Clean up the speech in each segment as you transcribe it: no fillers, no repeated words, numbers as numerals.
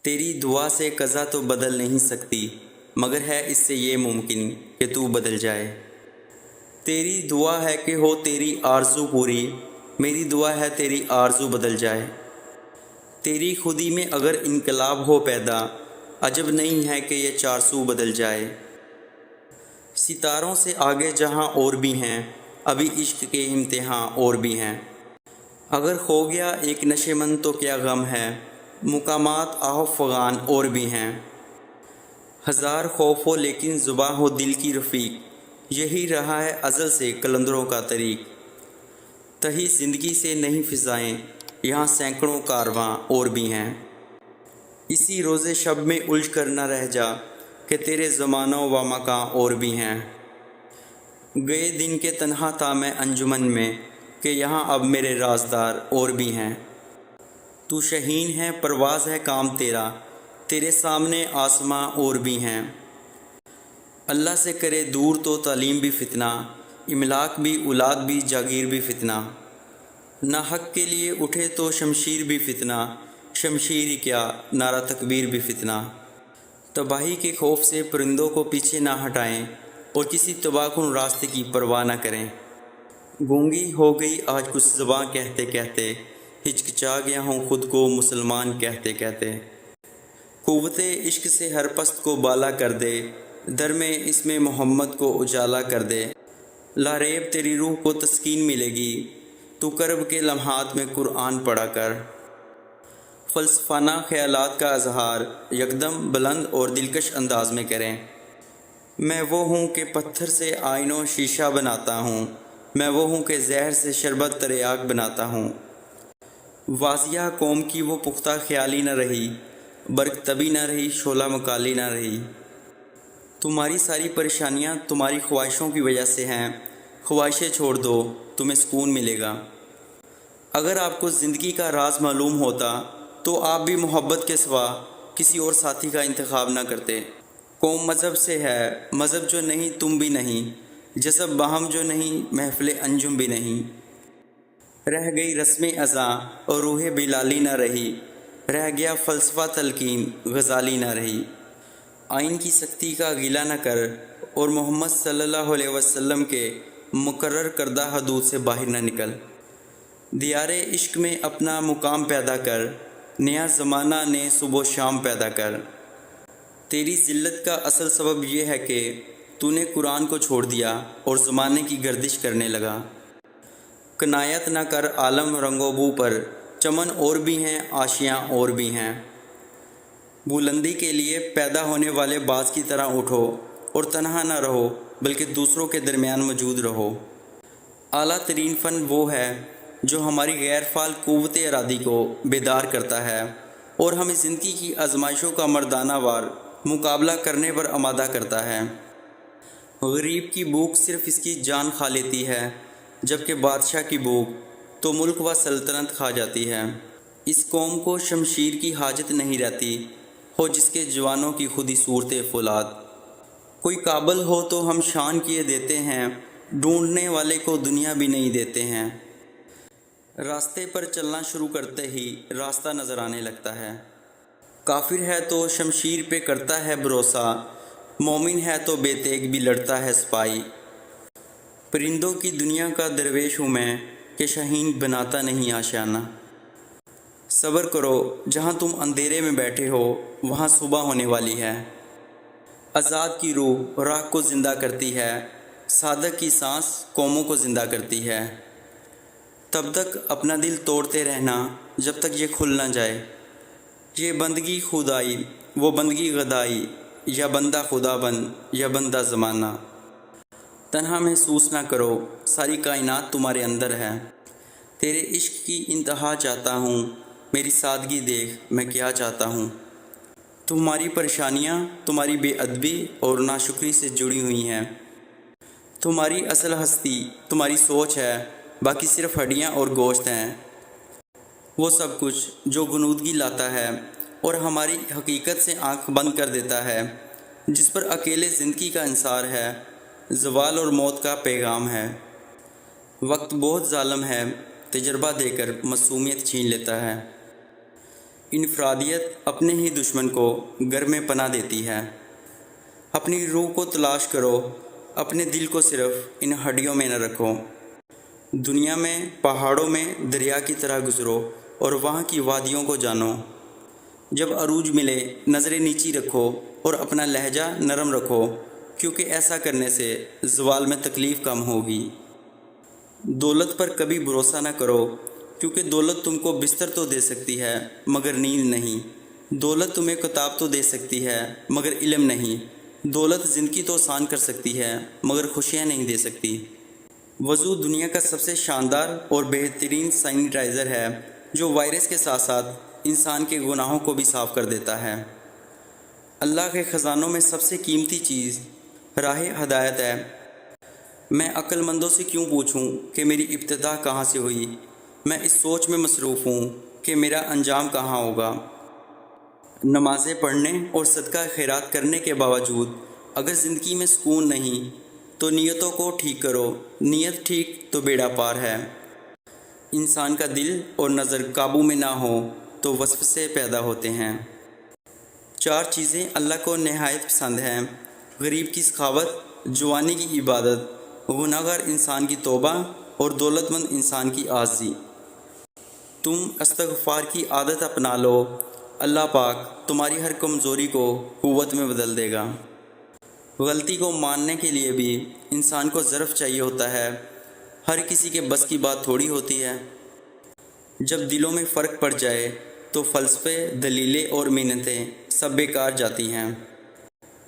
تیری دعا سے قضا تو بدل نہیں سکتی، مگر ہے اس سے یہ ممکن کہ تو بدل جائے۔ تیری دعا ہے کہ ہو تیری آرزو پوری، میری دعا ہے تیری آرزو بدل جائے۔ تیری خودی میں اگر انقلاب ہو پیدا، عجب نہیں ہے کہ یہ چار سو بدل جائے۔ ستاروں سے آگے جہاں اور بھی ہیں، ابھی عشق کے امتحان اور بھی ہیں۔ اگر کھو گیا ایک نشے من تو کیا غم ہے، مقامات آہ فغان اور بھی ہیں۔ ہزار خوف ہو لیکن زباں ہو دل کی رفیق، یہی رہا ہے ازل سے قلندروں کا طریق۔ تہی زندگی سے نہیں فضائیں، یہاں سینکڑوں کارواں اور بھی ہیں۔ اسی روزے شب میں الجھ کر نہ رہ جا کہ تیرے زمانوں و مکان اور بھی ہیں۔ گئے دن کے تنہا تھا میں انجمن میں کہ یہاں اب میرے رازدار اور بھی ہیں۔ تو شہین ہے پرواز ہے کام تیرا، تیرے سامنے آسماں اور بھی ہیں۔ اللہ سے کرے دور تو تعلیم بھی فتنہ، املاک بھی اولاد بھی جاگیر بھی فتنہ۔ نہ حق کے لیے اٹھے تو شمشیر بھی فتنہ، شمشیر ہی کیا نعرہ تکبیر بھی فتنہ۔ تباہی کے خوف سے پرندوں کو پیچھے نہ ہٹائیں اور کسی تباہ کن راستے کی پرواہ نہ کریں۔ گونگی ہو گئی آج کچھ زباں کہتے کہتے، ہچکچا گیا ہوں خود کو مسلمان کہتے کہتے۔ قوت عشق سے ہر پست کو بالا کر دے، در میں اس میں محمد کو اجالا کر دے۔ لا ریب تیری روح کو تسکین ملے گی، تو کرب کے لمحات میں قرآن پڑھا کر۔ فلسفانہ خیالات کا اظہار یکدم بلند اور دلکش انداز میں کریں۔ میں وہ ہوں کہ پتھر سے آئینہ و شیشہ بناتا ہوں، میں وہ ہوں کہ زہر سے شربت تریاک بناتا ہوں۔ واضح قوم کی وہ پختہ خیالی نہ رہی، برق تبی نہ رہی شعلہ مکالی نہ رہی۔ تمہاری ساری پریشانیاں تمہاری خواہشوں کی وجہ سے ہیں، خواہشیں چھوڑ دو تمہیں سکون ملے گا۔ اگر آپ کو زندگی کا راز معلوم ہوتا تو آپ بھی محبت کے سوا کسی اور ساتھی کا انتخاب نہ کرتے۔ قوم مذہب سے ہے، مذہب جو نہیں تم بھی نہیں، جذب باہم جو نہیں محفل انجم بھی نہیں۔ رہ گئی رسم ازاں اور روح بلالی نہ رہی، رہ گیا فلسفہ تلقین غزالی نہ رہی۔ آئین کی سختی کا گلہ نہ کر اور محمد صلی اللہ علیہ وسلم کے مقرر کردہ حدود سے باہر نہ نکل۔ دیار عشق میں اپنا مقام پیدا کر، نیا زمانہ نئے صبح و شام پیدا کر۔ تیری ذلت کا اصل سبب یہ ہے کہ تو نے قرآن کو چھوڑ دیا اور زمانے کی گردش کرنے لگا۔ کنایت نہ کر عالم رنگ و بو پر، چمن اور بھی ہیں آشیاں اور بھی ہیں۔ بلندی کے لیے پیدا ہونے والے باز کی طرح اٹھو اور تنہا نہ رہو بلکہ دوسروں کے درمیان موجود رہو۔ اعلیٰ ترین فن وہ ہے جو ہماری غیر فعال قوت ارادی کو بیدار کرتا ہے اور ہمیں زندگی کی آزمائشوں کا مردانہ وار مقابلہ کرنے پر آمادہ کرتا ہے۔ غریب کی بھوک صرف اس کی جان کھا لیتی ہے، جبکہ بادشاہ کی بھوک تو ملک و سلطنت کھا جاتی ہے۔ اس قوم کو شمشیر کی حاجت نہیں رہتی، ہو جس کے جوانوں کی خودی صورت فولاد۔ کوئی قابل ہو تو ہم شان کیے دیتے ہیں، ڈھونڈنے والے کو دنیا بھی نہیں دیتے ہیں۔ راستے پر چلنا شروع کرتے ہی راستہ نظر آنے لگتا ہے۔ کافر ہے تو شمشیر پہ کرتا ہے بھروسہ، مومن ہے تو بے تیغ بھی لڑتا ہے سپاہی۔ پرندوں کی دنیا کا درویش ہوں میں کہ شاہین بناتا نہیں آشیانہ۔ صبر کرو جہاں تم اندھیرے میں بیٹھے ہو وہاں صبح ہونے والی ہے۔ آزاد کی روح راہ کو زندہ کرتی ہے، صادق کی سانس قوموں کو زندہ کرتی ہے۔ تب تک اپنا دل توڑتے رہنا جب تک یہ کھل نہ جائے۔ یہ بندگی خدائی وہ بندگی غدائی، یا بندہ خدا بن یا بندہ زمانہ۔ تنہا محسوس نہ کرو ساری کائنات تمہارے اندر ہے۔ تیرے عشق کی انتہا چاہتا ہوں، میری سادگی دیکھ میں کیا چاہتا ہوں۔ تمہاری پریشانیاں تمہاری بے ادبی اور ناشکری سے جڑی ہوئی ہیں۔ تمہاری اصل ہستی تمہاری سوچ ہے، باقی صرف ہڈیاں اور گوشت ہیں۔ وہ سب کچھ جو غنودگی لاتا ہے اور ہماری حقیقت سے آنکھ بند کر دیتا ہے، جس پر اکیلے زندگی کا انحصار ہے، زوال اور موت کا پیغام ہے۔ وقت بہت ظالم ہے، تجربہ دے کر معصومیت چھین لیتا ہے۔ انفرادیت اپنے ہی دشمن کو گھر میں پناہ دیتی ہے۔ اپنی روح کو تلاش کرو، اپنے دل کو صرف ان ہڈیوں میں نہ رکھو۔ دنیا میں پہاڑوں میں دریا کی طرح گزرو اور وہاں کی وادیوں کو جانو۔ جب عروج ملے نظریں نیچی رکھو اور اپنا لہجہ نرم رکھو، کیونکہ ایسا کرنے سے زوال میں تکلیف کم ہوگی۔ دولت پر کبھی بھروسہ نہ کرو، کیونکہ دولت تم کو بستر تو دے سکتی ہے مگر نیند نہیں۔ دولت تمہیں کتاب تو دے سکتی ہے مگر علم نہیں۔ دولت زندگی تو آسان کر سکتی ہے مگر خوشیاں نہیں دے سکتی۔ وضو دنیا کا سب سے شاندار اور بہترین سینیٹائزر ہے جو وائرس کے ساتھ ساتھ انسان کے گناہوں کو بھی صاف کر دیتا ہے۔ اللہ کے خزانوں میں سب سے قیمتی چیز راہ ہدایت ہے۔ میں عقل مندوں سے کیوں پوچھوں کہ میری ابتدا کہاں سے ہوئی؟ میں اس سوچ میں مصروف ہوں کہ میرا انجام کہاں ہوگا۔ نمازیں پڑھنے اور صدقہ خیرات کرنے کے باوجود اگر زندگی میں سکون نہیں تو نیتوں کو ٹھیک کرو۔ نیت ٹھیک تو بیڑا پار ہے۔ انسان کا دل اور نظر قابو میں نہ ہو تو وسوسے پیدا ہوتے ہیں۔ 4 چیزیں اللہ کو نہایت پسند ہیں: غریب کی سخاوت، جوانی کی عبادت، گناہ گار انسان کی توبہ اور دولت مند انسان کی عاجزی۔ تم استغفار کی عادت اپنا لو، اللہ پاک تمہاری ہر کمزوری کو قوت میں بدل دے گا۔ غلطی کو ماننے کے لیے بھی انسان کو ظرف چاہیے ہوتا ہے، ہر کسی کے بس کی بات تھوڑی ہوتی ہے۔ جب دلوں میں فرق پڑ جائے تو فلسفے، دلیلیں اور منتیں سب بیکار جاتی ہیں۔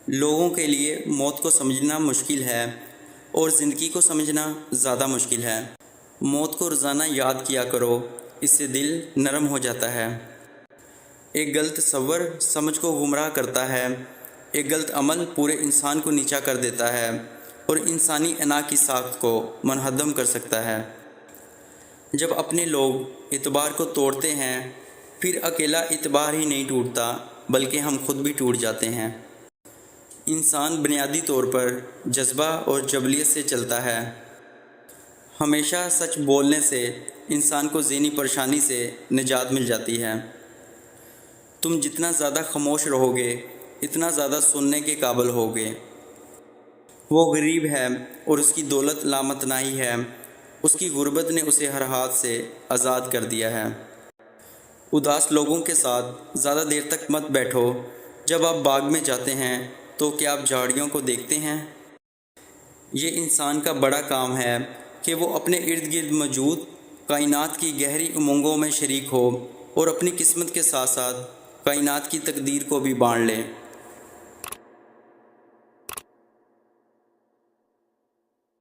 لوگوں کے لیے موت کو سمجھنا مشکل ہے اور زندگی کو سمجھنا زیادہ مشکل ہے۔ موت کو روزانہ یاد کیا کرو، اس سے دل نرم ہو جاتا ہے۔ ایک غلط تصور سمجھ کو گمراہ کرتا ہے، ایک غلط عمل پورے انسان کو نیچا کر دیتا ہے اور انسانی انا کی ساخت کو منہدم کر سکتا ہے۔ جب اپنے لوگ اعتبار کو توڑتے ہیں، پھر اکیلا اعتبار ہی نہیں ٹوٹتا بلکہ ہم خود بھی ٹوٹ جاتے ہیں۔ انسان بنیادی طور پر جذبہ اور جبلیت سے چلتا ہے۔ ہمیشہ سچ بولنے سے انسان کو ذہنی پریشانی سے نجات مل جاتی ہے۔ تم جتنا زیادہ خاموش رہو گے اتنا زیادہ سننے کے قابل ہوگے۔ وہ غریب ہے اور اس کی دولت لامتناہی ہے، اس کی غربت نے اسے ہر ہاتھ سے آزاد کر دیا ہے۔ اداس لوگوں کے ساتھ زیادہ دیر تک مت بیٹھو۔ جب آپ باغ میں جاتے ہیں تو کیا آپ جھاڑیوں کو دیکھتے ہیں؟ یہ انسان کا بڑا کام ہے کہ وہ اپنے ارد گرد موجود کائنات کی گہری امنگوں میں شریک ہو اور اپنی قسمت کے ساتھ ساتھ کائنات کی تقدیر کو بھی بانٹ لے۔